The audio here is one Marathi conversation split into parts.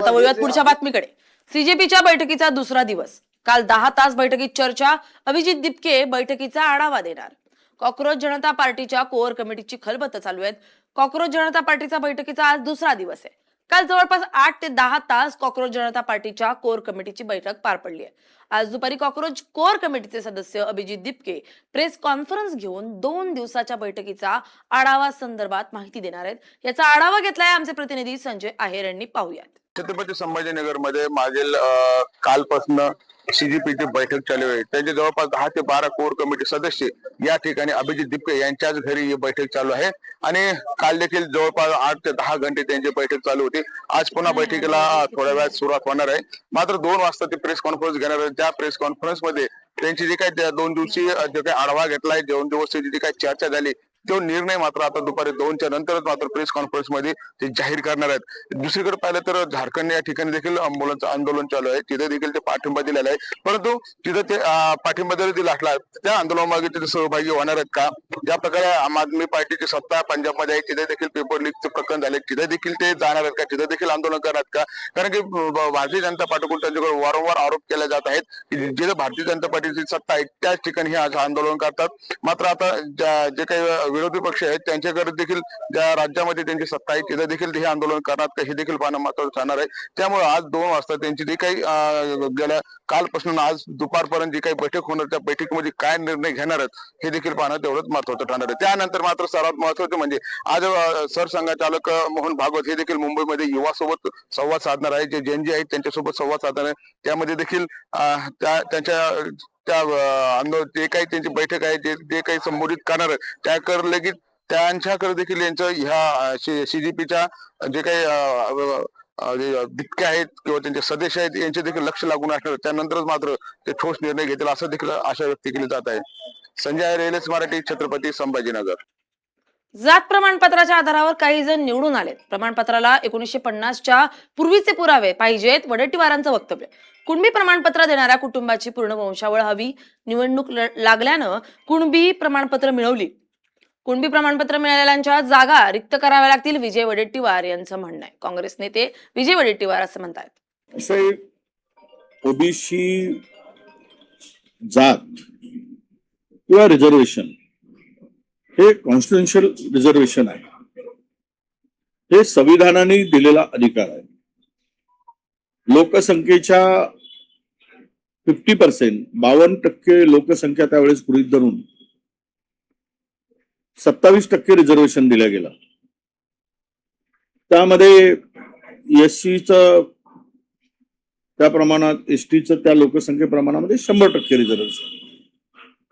आता वळूयात पुढच्या बातमीकडे. सीजेपीच्या बैठकीचा दुसरा दिवस. काल 10 तास बैठकीत चर्चा. अभिजित दिपके बैठकीचा आढावा देणार. कॉक्रोच जनता पार्टीच्या कोअर कमिटीची खलबतं चालू आहेत. कॉक्रोच जनता पार्टीचा बैठकीचा आज दुसरा दिवस आहे. काल जवळपास 8 ते 10 तास कॉक्रोच जनता पार्टीच्या कोअर कमिटीची बैठक पार पडली आहे. आज दुपारी कॉक्रोच कोअर कमिटीचे सदस्य अभिजित दिपके प्रेस कॉन्फरन्स घेऊन 2 दिवसाच्या बैठकीचा आढावा संदर्भात माहिती देणार आहेत. याचा आढावा घेतलाय आमचे प्रतिनिधी संजय आहेर यांनी. पाहूयात. छत्रपती संभाजीनगर मध्ये मागील कालपासून सीजीपीची बैठक चालू आहे. त्यांचे जवळपास 10 ते 12 कोर कमिटी सदस्य या ठिकाणी अभिजित दिपके यांच्याच घरी ही बैठक चालू आहे आणि काल देखील जवळपास 8 ते 10 घंटे त्यांची बैठक चालू होती. आज पुन्हा बैठकीला थोड्या वेळात सुरुवात होणार आहे. मात्र 2 वाजता ते प्रेस कॉन्फरन्स घेणार आहे. त्या प्रेस कॉन्फरन्स मध्ये त्यांची जी काही 2 दिवसीय जे काही आढावा घेतलाय, 2 दिवसाची जी काही चर्चा झाली तो निर्णय मात्र आता दुपारी 2च्या नंतरच मात्र प्रेस कॉन्फरन्स मध्ये ते जाहीर करणार आहेत. दुसरीकडे पाहिलं तर झारखंड या ठिकाणी देखील मुलांचं आंदोलन चालू आहे. तिथे देखील ते पाठिंबा दिलेला आहे. परंतु तिथे ते पाठिंबा जरी दिला असला त्या आंदोलनामागे तिथे सहभागी होणार आहेत का? ज्या प्रकारे आम आदमी पार्टीची सत्ता पंजाबमध्ये आहे तिथे देखील पेपर लीकचं प्रकरण झाले, तिथे देखील ते जाणार आहेत का? तिथे देखील आंदोलन करणार का? कारण की भारतीय जनता पार्टीकडून त्यांच्याकडे वारंवार आरोप केले जात आहेत की जिथे भारतीय जनता पार्टीची सत्ता आहे त्याच ठिकाणी हे आज आंदोलन करतात. मात्र आता जे काही विरोधी पक्ष आहेत त्यांच्याकडे देखील ज्या राज्यामध्ये त्यांची सत्ता आहे तिथे देखील हे आंदोलन करणार का हे देखील पाहणं महत्वाचं ठरणार आहे. त्यामुळे आज 2 वाजता त्यांची जी काही गेल्या कालपासून आज दुपारपर्यंत जी काही बैठक होणार त्या बैठकीमध्ये काय निर्णय घेणार आहेत हे देखील पाहणं तेवढंच महत्वाचं ठरणार आहे. त्यानंतर मात्र सर्वात महत्वाचं म्हणजे आज सरसंघचालक मोहन भागवत हे देखील मुंबईमध्ये युवासोबत संवाद साधणार आहे. जे जेनजी आहेत त्यांच्यासोबत संवाद साधणार आहे. त्यामध्ये देखील त्यांच्या जे काही त्यांची बैठक आहे जे काही संबोधित करणार त्याकडे लगेच त्यांच्याकडे देखील यांचं ह्या सीजीपीच्या जे काही दिपके आहेत किंवा त्यांचे सदस्य आहेत यांचे देखील लक्ष लागून असणार. त्यानंतरच मात्र ते ठोस निर्णय घेतील असं देखील आशा व्यक्त केली जात आहे. संजय रेल्वेस मराठी, छत्रपती संभाजीनगर. जात प्रमाणपत्राच्या आधारावर काही जण निवडून आलेत. प्रमाणपत्राला 1950च्या पूर्वीचे पुरावे पाहिजेत, वडेट्टीवारांचं वक्तव्य. कुणबी प्रमाणपत्र देणाऱ्या कुटुंबाची पूर्ण वंशावळ हवी. निवडणूक लागल्यानं कुणबी प्रमाणपत्र मिळवली. कुणबी प्रमाणपत्र मिळालेल्यांच्या जागा रिक्त कराव्या लागतील, विजय वडेट्टीवार यांचं म्हणणं आहे. काँग्रेस नेते विजय वडेट्टीवार असं म्हणतात. ओबीसी जात किंवा रिझर्वेशन हे कॉन्स्टिट्युशनल रिझर्वेशन आहे. हे संविधानाने दिलेला अधिकार आहे. लोकसंख्येच्या 50% 52% लोकसंख्या त्यावेळेस गृहीत धरून 27% रिझर्वेशन दिल्या गेला. त्यामध्ये एससीचं त्या प्रमाणात, एसटीचं त्या लोकसंख्येप्रमाणामध्ये 100% रिझर्वेशन,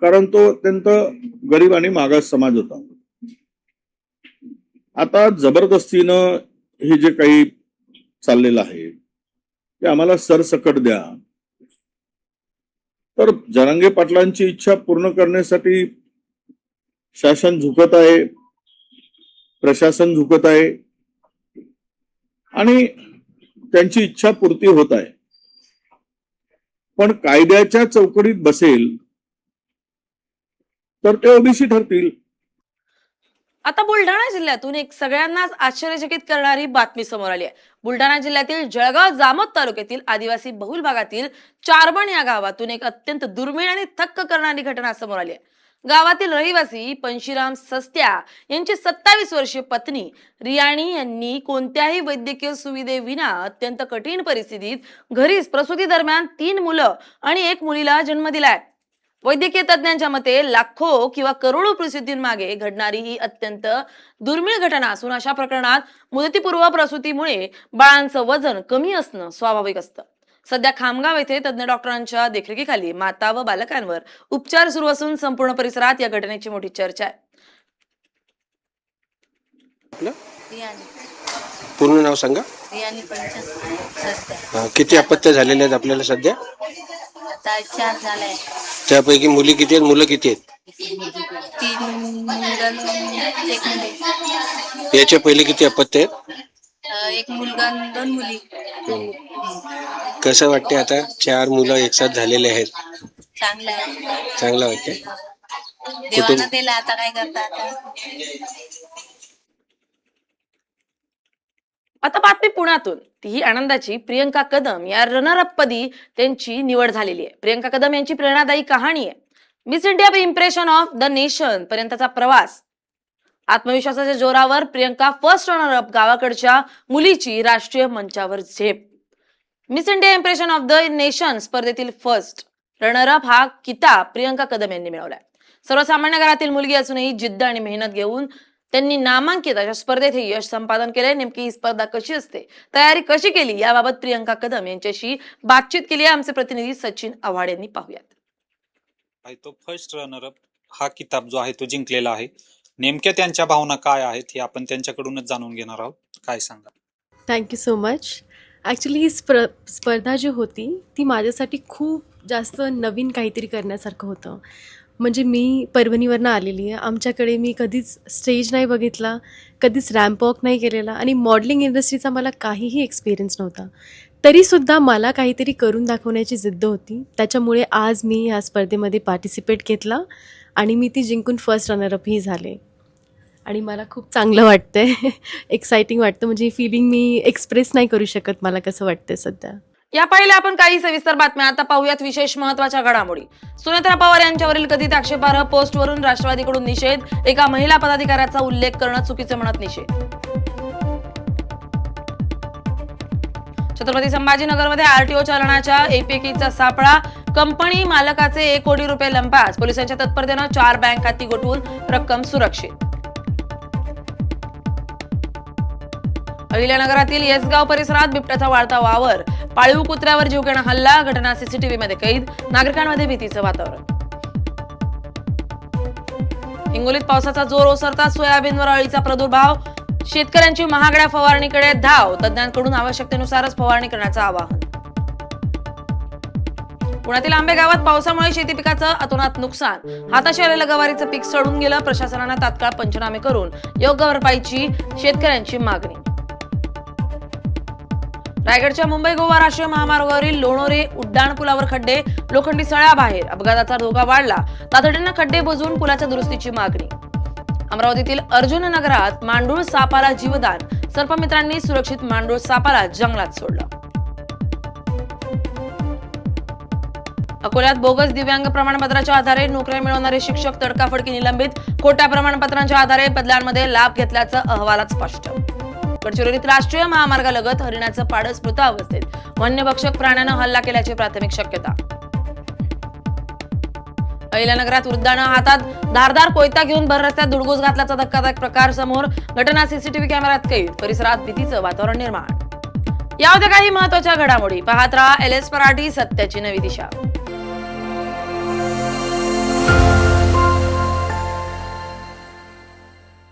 कारण तो अत्यंत गरीब आणि मागास समाज होता. आता जबरदस्तीनं हे जे काही चाललेलं आहे ते आम्हाला सरसकट द्या. तर जरांगे पाटलांची इच्छा पूर्ण करण्यासाठी शासन झुकत आहे, प्रशासन झुकत आहे आणि त्यांची इच्छा पूर्ती होत आहे. पण कायद्याच्या चौकटीत बसेल तर ते ओबीसी ठरतील. आता बुलढाणा जिल्ह्यातून एक सगळ्यांनाच आश्चर्यचकित करणारी बातमी समोर आली आहे. बुलढाणा जिल्ह्यातील जळगाव जामोद तालुक्यातील आदिवासी बहुल भागातील चारबण या गावातून एक अत्यंत दुर्मिळ आणि थक्क करणारी घटना समोर आली आहे. गावातील रहिवासी पंशीराम सस्त्या यांची 27 वर्षीय पत्नी रियाणी यांनी कोणत्याही वैद्यकीय सुविधेविना अत्यंत कठीण परिस्थितीत घरीच प्रसूती दरम्यान 3 मुलं आणि 1 मुलीला जन्म दिलाय. वैद्यकीय तज्ञांच्या मते लाखो किंवा करोडो प्रसूतींमागे घडणारी ही अत्यंत दुर्मिळ घटना असून अशा प्रकरणात मुदतीपूर्व प्रसूतीमुळे बाळांचं वजन कमी असणं स्वाभाविक असतं. सध्या खामगाव येथे तज्ञ डॉक्टरांच्या देखरेखीखाली माता व बालकांवर उपचार सुरू असून संपूर्ण परिसरात या घटनेची मोठी चर्चा आहे. पूर्ण नाव सांगा. किती अपत्य झालेले आहेत आपल्याला सध्या? 4 झाले. त्यापैकी मुली किती आहेत, मुलं किती आहेत? 3 मुलं 1 मुलगी. याच्या पहिले किती अपत्य आहेत? 1 मुलगा 2 मुली. कसं वाटते आता 4 मुलं एकसाथ झालेले आहेत? चांगलं आहे. चांगलं वाटते. देवानं दिलं, आता काय करतात. आता बातमी पुण्यातून, तीही आनंदाची. प्रियंका कदम या रनर अप पदी त्यांची निवड झालेली आहे. प्रियंका कदम यांची प्रेरणादायी कहाणी आहे. Miss India impression of the nation पर्यंतचा प्रवास. आत्मविश्वासाच्या जोरावर प्रियंका फर्स्ट रनर अप गावाकडच्या मुलीची राष्ट्रीय मंचावर झेप. Miss India impression of the nation स्पर्धेतील फर्स्ट रनर अप हा किताब प्रियंका कदम यांनी मिळवलाय. सर्वसामान्य घरातील मुलगी असूनही जिद्द आणि मेहनत घेऊन त्यांनी नामांकित अशा स्पर्धेत हे यश संपादन केले. नेमकी ही स्पर्धा कशी असते, तयारी कशी केली, याबाबत प्रियंका कदम यांच्याशी बातचीत केली आहे आमचे प्रतिनिधी सचिन आव्हाड यांनी. पाहूयात. आहे तो फर्स्ट रनरअप हा किताब जो आहे तो जिंकलेला आहे. नेमक्या त्यांच्या भावना काय आहेत हे आपण त्यांच्याकडूनच जाणून घेणार आहोत. काय सांगा? Thank you so much. ॲक्च्युली ही स्पर्धा जी होती ती माझ्यासाठी खूप जास्त नवीन काहीतरी करण्यासारखं होतं. म्हणजे मी परभणीवरनं आलेली आहे. आमच्याकडे मी कधीच स्टेज नाही बघितला, कधीच रॅम्प वॉक नाही केलेला आणि मॉडेलिंग इंडस्ट्रीचा मला काहीही एक्सपिरियन्स नव्हता. तरीसुद्धा मला काहीतरी करून दाखवण्याची जिद्द होती. त्याच्यामुळे आज मी ह्या स्पर्धेमध्ये पार्टिसिपेट घेतला आणि मी ती जिंकून फर्स्ट रनरअपही झाले आणि मला खूप चांगलं वाटतं आहे. एक्सायटिंग वाटतं. म्हणजे ही फिलिंग मी एक्सप्रेस नाही करू शकत मला कसं वाटतं सध्या. या पाहिल्या आपण काही सविस्तर बातम्या. आता पाहूयात विशेष महत्वाच्या घडामोडी. सुनेत्रा पवार यांच्यावरील कथित आक्षेपार्ह पोस्टवरून राष्ट्रवादीकडून निषेध. एका महिला पदाधिकाऱ्याचा उल्लेख करणं चुकीचं म्हणत निषेध. छत्रपती संभाजीनगरमध्ये आरटीओ चालनाच्या एपीकीचा सापळा. कंपनी मालकाचे 1 कोटी रुपये लंपास. पोलिसांच्या तत्परतेनं 4 बँक खाती गोठवून रक्कम सुरक्षित. अहिल्यानगरातील येसगाव परिसरात बिबट्याचा वाढता वावर. पाळीव कुत्र्यावर जीवघेणा हल्ला. घटना सीसीटीव्ही मध्ये कैद. नागरिकांमध्ये भीतीचं वातावरण. हिंगोलीत पावसाचा जोर ओसरता सोयाबीनवर अळीचा प्रादुर्भाव. शेतकऱ्यांची महागड्या फवारणीकडे धाव. तज्ञांकडून आवश्यकतेनुसारच फवारणी करण्याचं आवाहन. पुण्यातील आंबे गावात पावसामुळे शेती पिकाचं अतोनात नुकसान. हाताशी आलेलं गवारीचं पीक सडून गेलं. प्रशासनानं तात्काळ पंचनामे करून योग्य भरपाईची शेतकऱ्यांची मागणी. रायगडच्या मुंबई गोवा राष्ट्रीय महामार्गावरील लोणोरे उड्डाणपुलावर खड्डे. लोखंडी सळ्या बाहेर. अपघाताचा धोका वाढला. तातडीनं खड्डे बुजवून पुलाच्या दुरुस्तीची मागणी. अमरावतीतील अर्जुन नगरात मांडूळ सापाला जीवदान. सर्पमित्रांनी सुरक्षित मांडूळ सापाला जंगलात सोडलं. अकोल्यात बोगस दिव्यांग प्रमाणपत्राच्या आधारे नोकऱ्या मिळवणारे शिक्षक तडकाफडकी निलंबित. खोट्या प्रमाणपत्रांच्या आधारे बदल्यांमध्ये लाभ घेतल्याचं अहवालात स्पष्ट. गडचिरोलीत राष्ट्रीय महामार्गालगत हरिणाचं पाडस मृतावस्थेत. वन्यभक्षक प्राण्यानं हल्ला केल्याची प्राथमिक शक्यता. अहिल्यानगरात वृद्धानं हातात धारदार कोयता घेऊन भर रस्त्यात धुडगूस घातल्याचा धक्कादायक प्रकार समोर. घटना सीसीटीव्ही कॅमेऱ्यात कैद. परिसरात भीतीचं वातावरण निर्माण. या होत्या काही महत्वाच्या घडामोडी. पाहत राहा LS मराठी, सत्याची नवी दिशा.